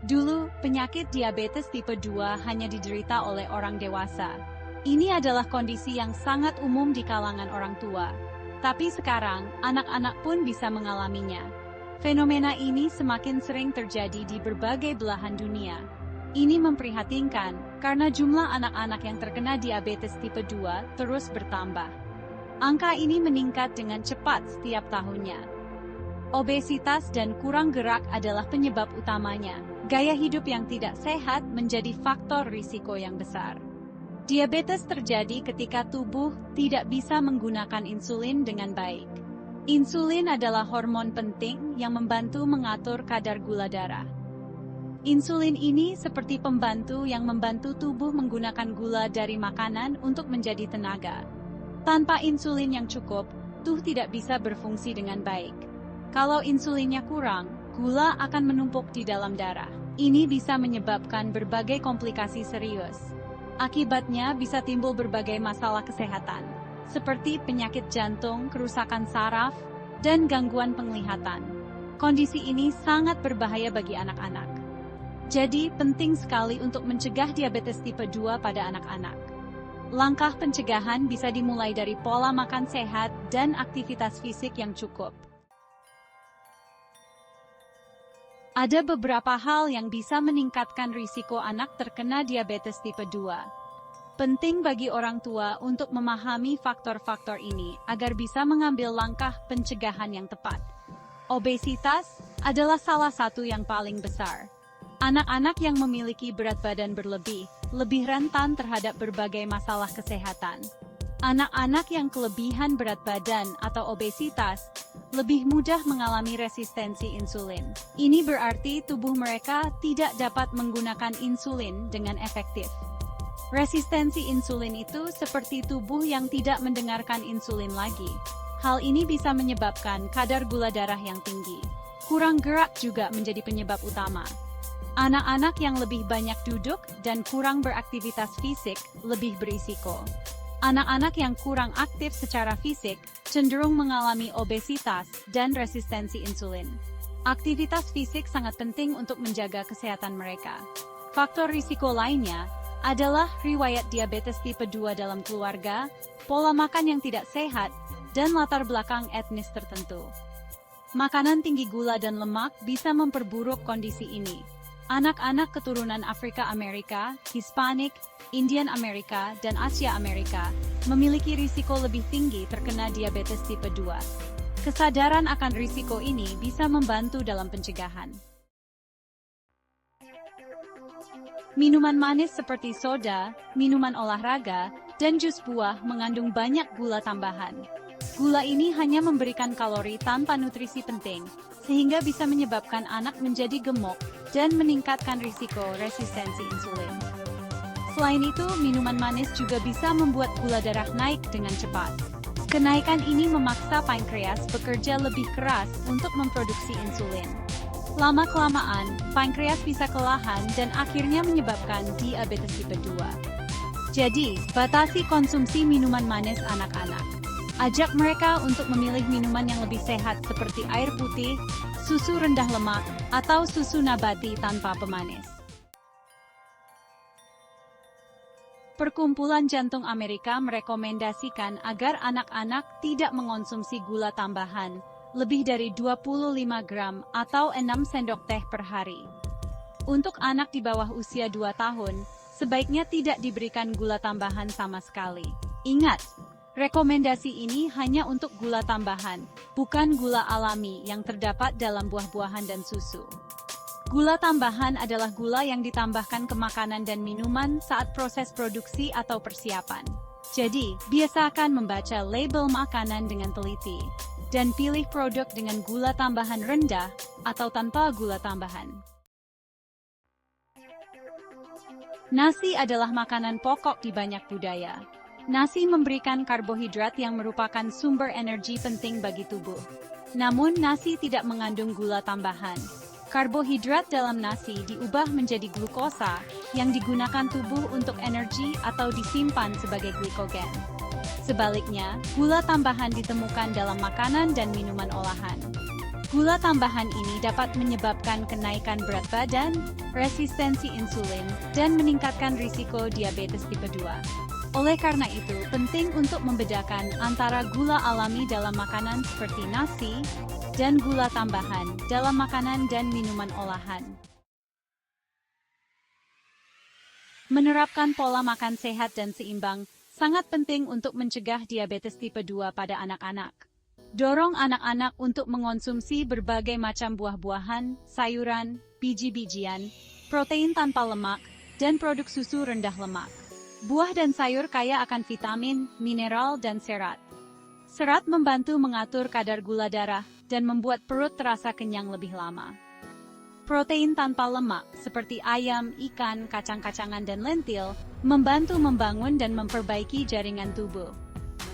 Dulu, penyakit diabetes tipe 2 hanya diderita oleh orang dewasa. Ini adalah kondisi yang sangat umum di kalangan orang tua. Tapi sekarang, anak-anak pun bisa mengalaminya. Fenomena ini semakin sering terjadi di berbagai belahan dunia. Ini memprihatinkan, karena jumlah anak-anak yang terkena diabetes tipe 2 terus bertambah. Angka ini meningkat dengan cepat setiap tahunnya. Obesitas dan kurang gerak adalah penyebab utamanya. Gaya hidup yang tidak sehat menjadi faktor risiko yang besar. Diabetes terjadi ketika tubuh tidak bisa menggunakan insulin dengan baik. Insulin adalah hormon penting yang membantu mengatur kadar gula darah. Insulin ini seperti pembantu yang membantu tubuh menggunakan gula dari makanan untuk menjadi tenaga. Tanpa insulin yang cukup, tubuh tidak bisa berfungsi dengan baik. Kalau insulinnya kurang, gula akan menumpuk di dalam darah. Ini bisa menyebabkan berbagai komplikasi serius. Akibatnya bisa timbul berbagai masalah kesehatan, seperti penyakit jantung, kerusakan saraf, dan gangguan penglihatan. Kondisi ini sangat berbahaya bagi anak-anak. Jadi, penting sekali untuk mencegah diabetes tipe 2 pada anak-anak. Langkah pencegahan bisa dimulai dari pola makan sehat dan aktivitas fisik yang cukup. Ada beberapa hal yang bisa meningkatkan risiko anak terkena diabetes tipe 2. Penting bagi orang tua untuk memahami faktor-faktor ini agar bisa mengambil langkah pencegahan yang tepat. Obesitas adalah salah satu yang paling besar. Anak-anak yang memiliki berat badan berlebih, lebih rentan terhadap berbagai masalah kesehatan. Anak-anak yang kelebihan berat badan atau obesitas lebih mudah mengalami resistensi insulin. Ini berarti tubuh mereka tidak dapat menggunakan insulin dengan efektif. Resistensi insulin itu seperti tubuh yang tidak mendengarkan insulin lagi. Hal ini bisa menyebabkan kadar gula darah yang tinggi. Kurang gerak juga menjadi penyebab utama. Anak-anak yang lebih banyak duduk dan kurang beraktivitas fisik lebih berisiko. Anak-anak yang kurang aktif secara fisik cenderung mengalami obesitas dan resistensi insulin. Aktivitas fisik sangat penting untuk menjaga kesehatan mereka. Faktor risiko lainnya adalah riwayat diabetes tipe 2 dalam keluarga, pola makan yang tidak sehat, dan latar belakang etnis tertentu. Makanan tinggi gula dan lemak bisa memperburuk kondisi ini. Anak-anak keturunan Afrika Amerika, Hispanik, Indian Amerika, dan Asia Amerika memiliki risiko lebih tinggi terkena diabetes tipe 2. Kesadaran akan risiko ini bisa membantu dalam pencegahan. Minuman manis seperti soda, minuman olahraga, dan jus buah mengandung banyak gula tambahan. Gula ini hanya memberikan kalori tanpa nutrisi penting, sehingga bisa menyebabkan anak menjadi gemuk dan meningkatkan risiko resistensi insulin. Selain itu, minuman manis juga bisa membuat gula darah naik dengan cepat. Kenaikan ini memaksa pankreas bekerja lebih keras untuk memproduksi insulin. Lama-kelamaan, pankreas bisa kelelahan dan akhirnya menyebabkan diabetes tipe 2. Jadi, batasi konsumsi minuman manis anak-anak. Ajak mereka untuk memilih minuman yang lebih sehat seperti air putih, susu rendah lemak, atau susu nabati tanpa pemanis. Perkumpulan Jantung Amerika merekomendasikan agar anak-anak tidak mengonsumsi gula tambahan, lebih dari 25 gram atau 6 sendok teh per hari. Untuk anak di bawah usia 2 tahun, sebaiknya tidak diberikan gula tambahan sama sekali. Ingat, rekomendasi ini hanya untuk gula tambahan, bukan gula alami yang terdapat dalam buah-buahan dan susu. Gula tambahan adalah gula yang ditambahkan ke makanan dan minuman saat proses produksi atau persiapan. Jadi, biasakan membaca label makanan dengan teliti, dan pilih produk dengan gula tambahan rendah atau tanpa gula tambahan. Nasi adalah makanan pokok di banyak budaya. Nasi memberikan karbohidrat yang merupakan sumber energi penting bagi tubuh. Namun, nasi tidak mengandung gula tambahan. Karbohidrat dalam nasi diubah menjadi glukosa yang digunakan tubuh untuk energi atau disimpan sebagai glikogen. Sebaliknya, gula tambahan ditemukan dalam makanan dan minuman olahan. Gula tambahan ini dapat menyebabkan kenaikan berat badan, resistensi insulin, dan meningkatkan risiko diabetes tipe 2. Oleh karena itu, penting untuk membedakan antara gula alami dalam makanan seperti nasi, dan gula tambahan dalam makanan dan minuman olahan. Menerapkan pola makan sehat dan seimbang sangat penting untuk mencegah diabetes tipe 2 pada anak-anak. Dorong anak-anak untuk mengonsumsi berbagai macam buah-buahan, sayuran, biji-bijian, protein tanpa lemak, dan produk susu rendah lemak. Buah dan sayur kaya akan vitamin, mineral, dan serat. Serat membantu mengatur kadar gula darah dan membuat perut terasa kenyang lebih lama. Protein tanpa lemak, seperti ayam, ikan, kacang-kacangan, dan lentil, membantu membangun dan memperbaiki jaringan tubuh.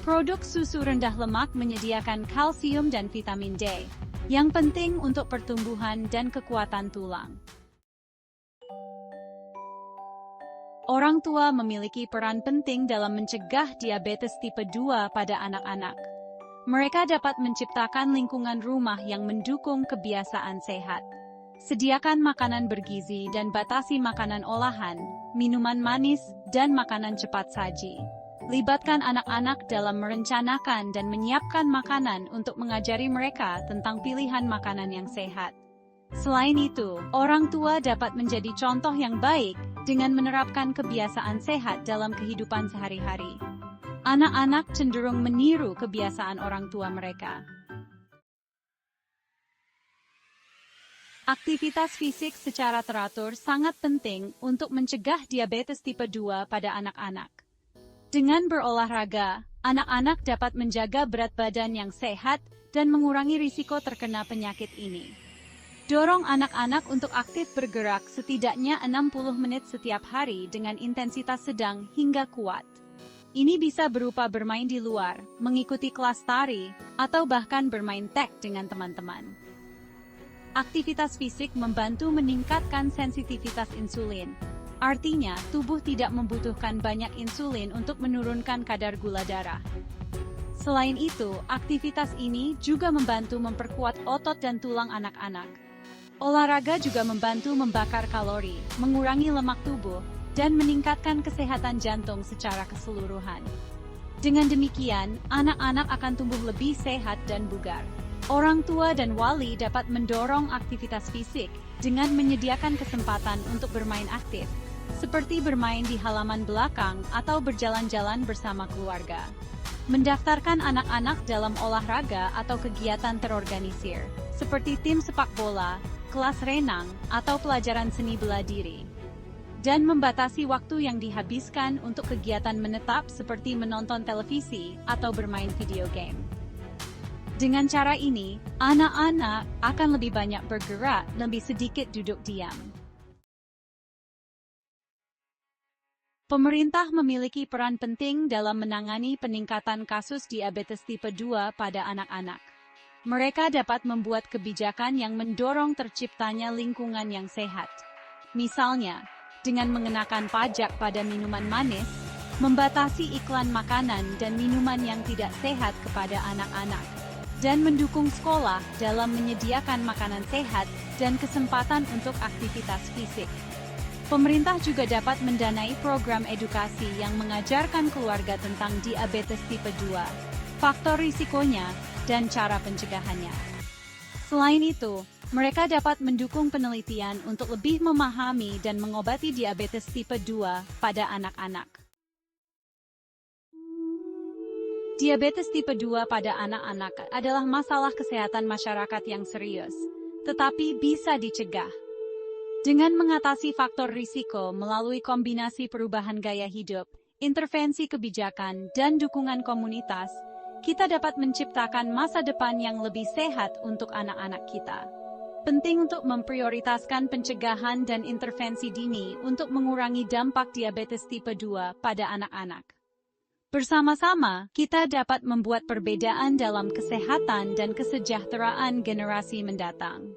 Produk susu rendah lemak menyediakan kalsium dan vitamin D, yang penting untuk pertumbuhan dan kekuatan tulang. Orang tua memiliki peran penting dalam mencegah diabetes tipe 2 pada anak-anak. Mereka dapat menciptakan lingkungan rumah yang mendukung kebiasaan sehat. Sediakan makanan bergizi dan batasi makanan olahan, minuman manis, dan makanan cepat saji. Libatkan anak-anak dalam merencanakan dan menyiapkan makanan untuk mengajari mereka tentang pilihan makanan yang sehat. Selain itu, orang tua dapat menjadi contoh yang baik dengan menerapkan kebiasaan sehat dalam kehidupan sehari-hari. Anak-anak cenderung meniru kebiasaan orang tua mereka. Aktivitas fisik secara teratur sangat penting untuk mencegah diabetes tipe 2 pada anak-anak. Dengan berolahraga, anak-anak dapat menjaga berat badan yang sehat dan mengurangi risiko terkena penyakit ini. Dorong anak-anak untuk aktif bergerak setidaknya 60 menit setiap hari dengan intensitas sedang hingga kuat. Ini bisa berupa bermain di luar, mengikuti kelas tari, atau bahkan bermain tag dengan teman-teman. Aktivitas fisik membantu meningkatkan sensitivitas insulin. Artinya, tubuh tidak membutuhkan banyak insulin untuk menurunkan kadar gula darah. Selain itu, aktivitas ini juga membantu memperkuat otot dan tulang anak-anak. Olahraga juga membantu membakar kalori, mengurangi lemak tubuh, dan meningkatkan kesehatan jantung secara keseluruhan. Dengan demikian, anak-anak akan tumbuh lebih sehat dan bugar. Orang tua dan wali dapat mendorong aktivitas fisik dengan menyediakan kesempatan untuk bermain aktif, seperti bermain di halaman belakang atau berjalan-jalan bersama keluarga. Mendaftarkan anak-anak dalam olahraga atau kegiatan terorganisir, seperti tim sepak bola, kelas renang, atau pelajaran seni bela diri. Dan membatasi waktu yang dihabiskan untuk kegiatan menetap seperti menonton televisi atau bermain video game. Dengan cara ini, anak-anak akan lebih banyak bergerak dan lebih sedikit duduk diam. Pemerintah memiliki peran penting dalam menangani peningkatan kasus diabetes tipe 2 pada anak-anak. Mereka dapat membuat kebijakan yang mendorong terciptanya lingkungan yang sehat. Misalnya, dengan mengenakan pajak pada minuman manis, membatasi iklan makanan dan minuman yang tidak sehat kepada anak-anak, dan mendukung sekolah dalam menyediakan makanan sehat dan kesempatan untuk aktivitas fisik. Pemerintah juga dapat mendanai program edukasi yang mengajarkan keluarga tentang diabetes tipe 2, faktor risikonya, dan cara pencegahannya. Selain itu, mereka dapat mendukung penelitian untuk lebih memahami dan mengobati diabetes tipe 2 pada anak-anak. Diabetes tipe 2 pada anak-anak adalah masalah kesehatan masyarakat yang serius, tetapi bisa dicegah. Dengan mengatasi faktor risiko melalui kombinasi perubahan gaya hidup, intervensi kebijakan, dan dukungan komunitas, kita dapat menciptakan masa depan yang lebih sehat untuk anak-anak kita. Penting untuk memprioritaskan pencegahan dan intervensi dini untuk mengurangi dampak diabetes tipe 2 pada anak-anak. Bersama-sama, kita dapat membuat perbedaan dalam kesehatan dan kesejahteraan generasi mendatang.